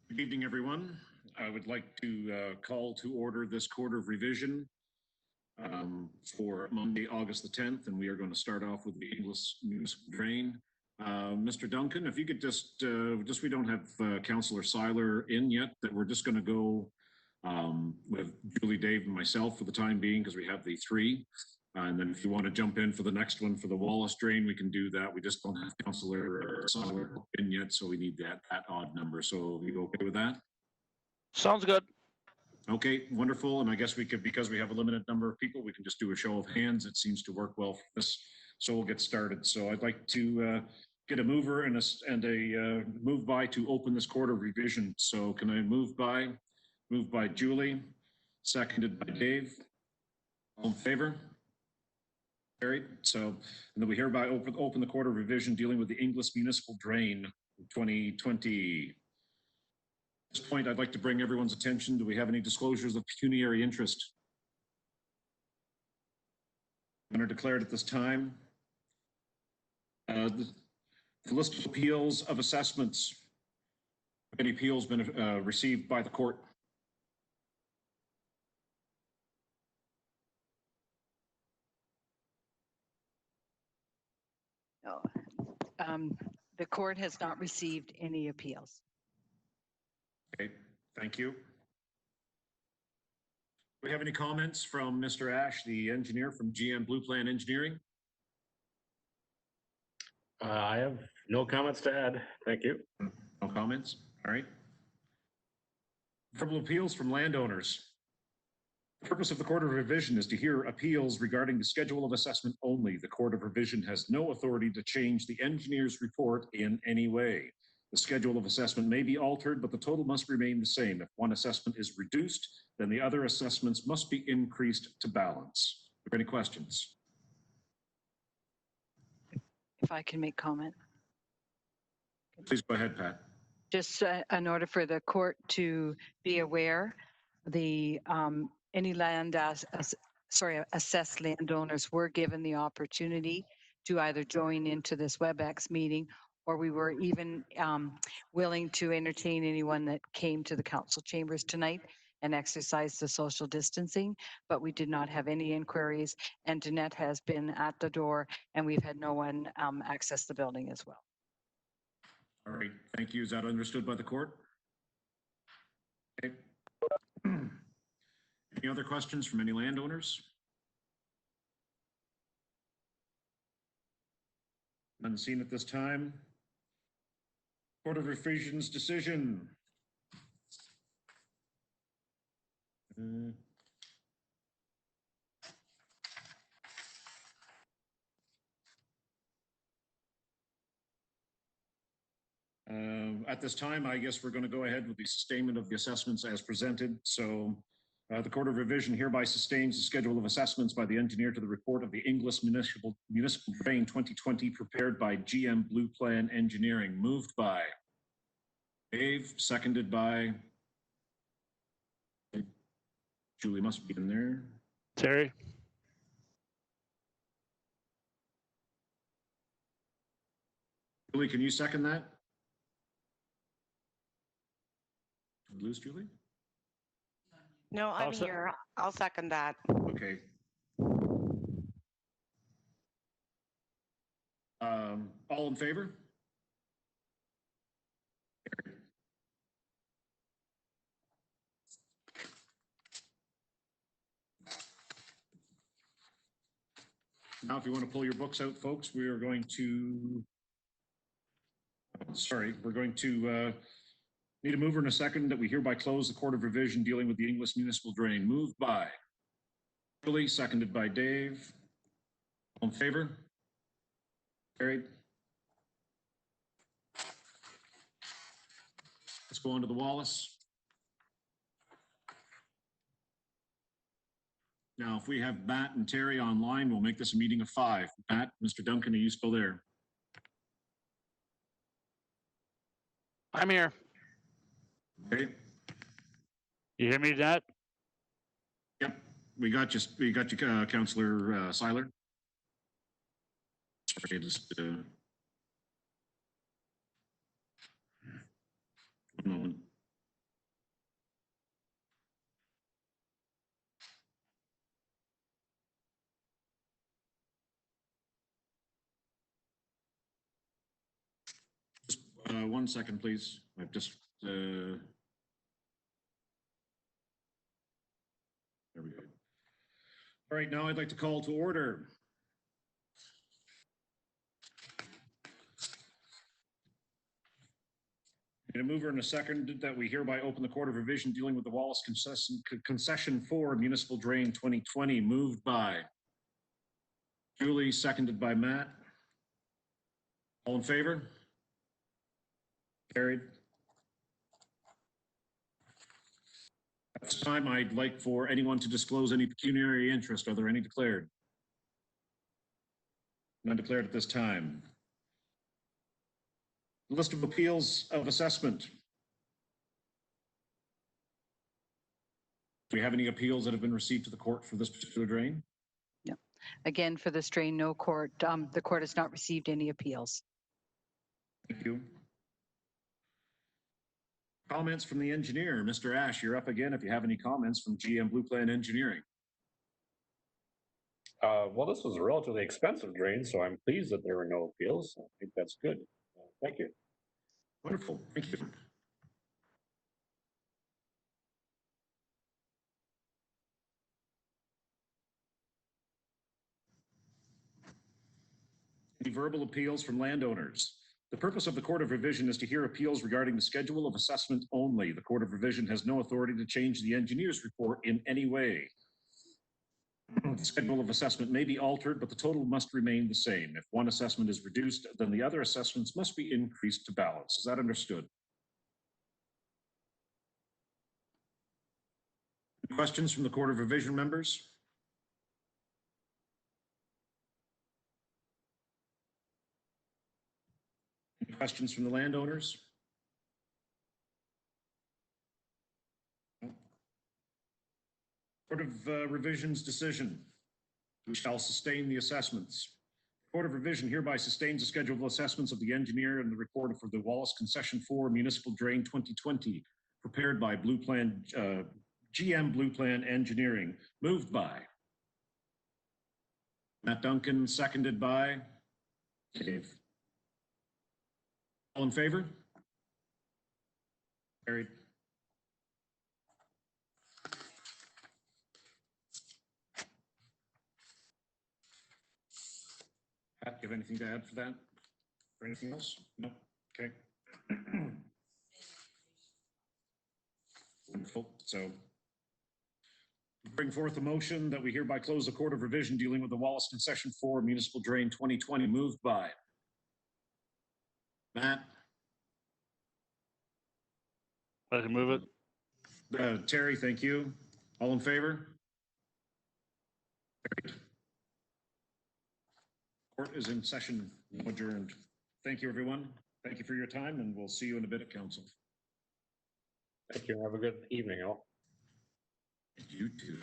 Good evening, everyone. I would like to call to order this quarter of revision for Monday, August the 10th, and we are going to start off with the English municipal drain. Mr. Duncan, if you could just we don't have Councillor Seiler in yet, that we're just going to go with Julie, Dave, and myself for the time being because we have the three. And then if you want to jump in for the next one for the Wallace drain, we can do that. We just don't have Councillor Seiler in yet, so we need that odd number. So you okay with that? Sounds good. Okay, wonderful. And I guess we could, because we have a limited number of people, we can just do a show of hands. It seems to work well for this. So we'll get started. So I'd like to get a mover and a move by to open this quarter revision. So can I move by Julie, seconded by Dave. All in favor? Carried. So, and then we hereby open the quarter revision dealing with the English Municipal Drain 2020. At this point, I'd like to bring everyone's attention. Do we have any disclosures of pecuniary interest? None are declared at this time. The list of appeals of assessments. Have any appeals been received by the court? No. The court has not received any appeals. Okay, thank you. Do we have any comments from Mr. Ash, the engineer from GM Blue Plan Engineering? I have no comments to add. Thank you. No comments? All right. Verbal appeals from landowners. The purpose of the Court of Revision is to hear appeals regarding the schedule of assessment only. The Court of Revision has no authority to change the engineer's report in any way. The schedule of assessment may be altered, but the total must remain the same. If one assessment is reduced, then the other assessments must be increased to balance. Are there any questions? If I can make comment. Please go ahead, Pat. Just in order for the court to be aware, the any assessed landowners were given the opportunity to either join into this WebEx meeting, or we were even willing to entertain anyone that came to the council chambers tonight and exercise the social distancing, but we did not have any inquiries, and Jeanette has been at the door and we've had no one access the building as well. All right, thank you. Is that understood by the court? Okay. Any other questions from any landowners? None seen at this time. Court of Revision's decision. At this time, I guess we're going to go ahead with the sustainment of the assessments as presented. So the Court of Revision hereby sustains the schedule of assessments by the engineer to the report of the English Municipal Drain 2020 prepared by GM Blue Plan Engineering. Moved by Dave, seconded by Julie must be in there. Terry. Julie, can you second that? Did we lose Julie? No, I'm here. I'll second that. Okay. All in favor? Now, if you want to pull your books out, folks, we are going to, we're going to need a mover and a second that we hereby close the Court of Revision dealing with the English Municipal Drain. Moved by Julie, seconded by Dave. All in favor? Carried. Let's go on to the Wallace. Now, if we have Matt and Terry online, we'll make this a meeting of 5. Matt, Mr. Duncan, are you still there? I'm here. Okay. You hear me, Jeanette? Yep, we got you, Councillor Seiler. Sorry, just one moment. 1 second, please. I've just, there we go. All right, now I'd like to call to order. In a mover and a second that we hereby open the Court of Revision dealing with the Wallace Concession 4 Municipal Drain 2020, moved by Julie, seconded by Matt. All in favor? Carried. At this time, I'd like for anyone to disclose any pecuniary interest. Are there any declared? None declared at this time. List of appeals of assessment. Do we have any appeals that have been received to the court for this particular drain? No. Again, for this drain, no court, the court has not received any appeals. Thank you. Comments from the engineer. Mr. Ash, you're up again if you have any comments from GM Blue Plan Engineering. Well, this was a relatively expensive drain, so I'm pleased that there were no appeals. I think that's good. Thank you. Wonderful. Thank you. Any verbal appeals from landowners? The purpose of the Court of Revision is to hear appeals regarding the schedule of assessment only. The Court of Revision has no authority to change the engineer's report in any way. The schedule of assessment may be altered, but the total must remain the same. If one assessment is reduced, then the other assessments must be increased to balance. Is that understood? Questions from the Court of Revision members? Any questions from the landowners? No. Court of Revision's decision. We shall sustain the assessments. Court of Revision hereby sustains the schedule of assessments of the engineer and the report for the Wallace Concession 4 Municipal Drain 2020, prepared by Blue Plan, GM Blue Plan Engineering, moved by Matt Duncan, seconded by Dave. All in favor? Carried. Pat, do you have anything to add for that? Or anything else? No? Okay. Wonderful. So bring forth a motion that we hereby close the Court of Revision dealing with the Wallace Concession 4 Municipal Drain 2020, moved by Matt. I can move it. Terry, thank you. All in favor? Carried. Court is in session, adjourned. Thank you, everyone. Thank you for your time, and we'll see you in a bit at council. Thank you. Have a good evening, all. You too.